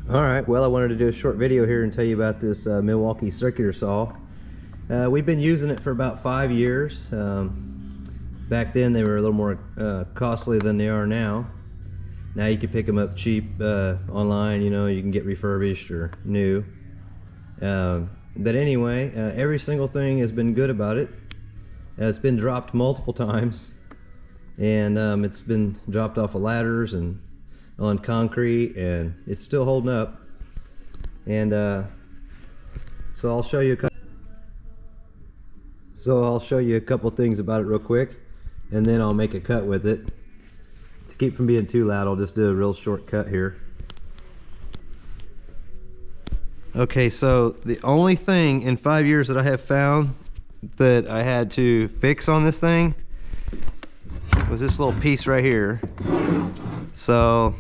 Alright, well, I wanted to do a short video here and tell you about this Milwaukee Circular Saw. We've been using it for about 5 years. Back then they were a little more costly than they are now. Now you can pick them up cheap online, you know, you can get refurbished or new. But anyway, every single thing has been good about it. It's been dropped multiple times, and it's been dropped off of ladders and on concrete, and it's still holding up. And so I'll show you a couple things about it real quick, and then I'll make a cut with it. To keep from being too loud, I'll just do a real short cut here. Okay, so the only thing in 5 years that I have found that I had to fix on this thing was this little piece right here. So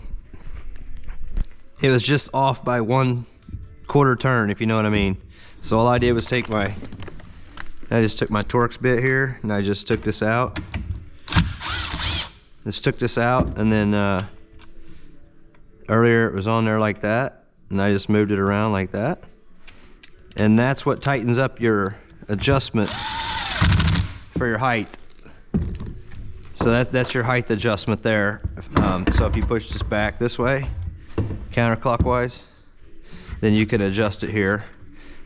it was just off by 1/4 turn, if you know what I mean. So all I did was I just took my Torx bit here and I just took this out. And then earlier it was on there like that, and I just moved it around like that. And that's what tightens up your adjustment for your height. So that's your height adjustment there. So if you push this back this way, counterclockwise, then you can adjust it here.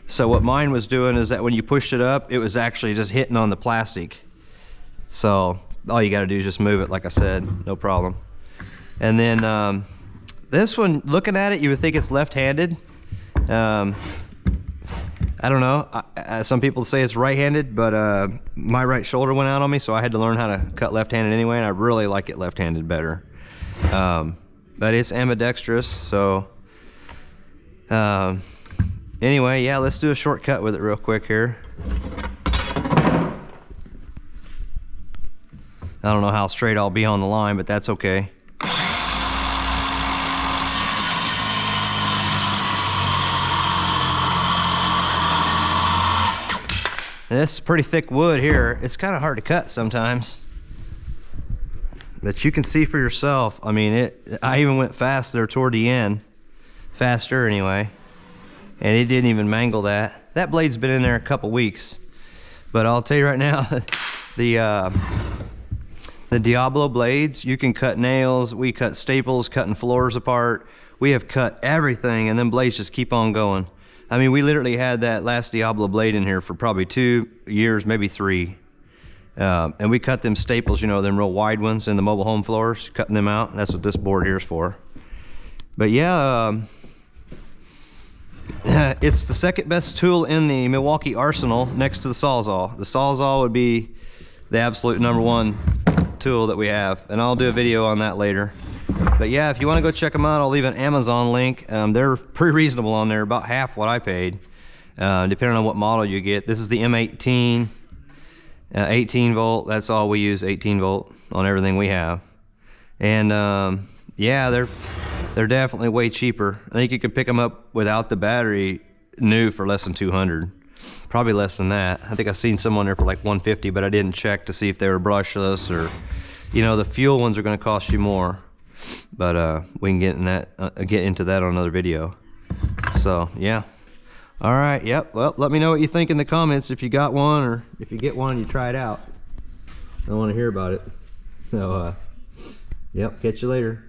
So what mine was doing is that when you pushed it up, it was actually just hitting on the plastic. So all you got to do is just move it, like I said, no problem. And then this one, looking at it, you would think it's left-handed. I don't know. Some people say it's right-handed, but my right shoulder went out on me, so I had to learn how to cut left-handed anyway, and I really like it left-handed better. But it's ambidextrous, so anyway, yeah, let's do a shortcut with it real quick here. I don't know how straight I'll be on the line, but that's okay. And this is pretty thick wood here. It's kind of hard to cut sometimes, but you can see for yourself. I mean, I even went fast there toward the end, faster anyway, and it didn't even mangle that. That blade's been in there a couple weeks, but I'll tell you right now, the Diablo blades, you can cut nails. We cut staples, cutting floors apart. We have cut everything, and then blades just keep on going. I mean, we literally had that last Diablo blade in here for probably 2 years, maybe 3. And we cut them staples, you know, them real wide ones in the mobile home floors, cutting them out. That's what this board here is for. But yeah, it's the second best tool in the Milwaukee arsenal next to the Sawzall. The Sawzall would be the absolute #1 tool that we have, and I'll do a video on that later. But yeah, if you want to go check them out, I'll leave an Amazon link. They're pretty reasonable on there, about half what I paid, depending on what model you get. This is the M18, 18 volt. That's all we use, 18 volt on everything we have. And yeah, they're definitely way cheaper. I think you could pick them up without the battery new for less than 200, probably less than that. I think I've seen some on there for like 150, but I didn't check to see if they were brushless, or, you know, the fuel ones are going to cost you more. But we can get into that on another video. So yeah, all right, yep. Well, let me know what you think in the comments if you got one, or if you get one and you try it out. I want to hear about it. So yep, catch you later.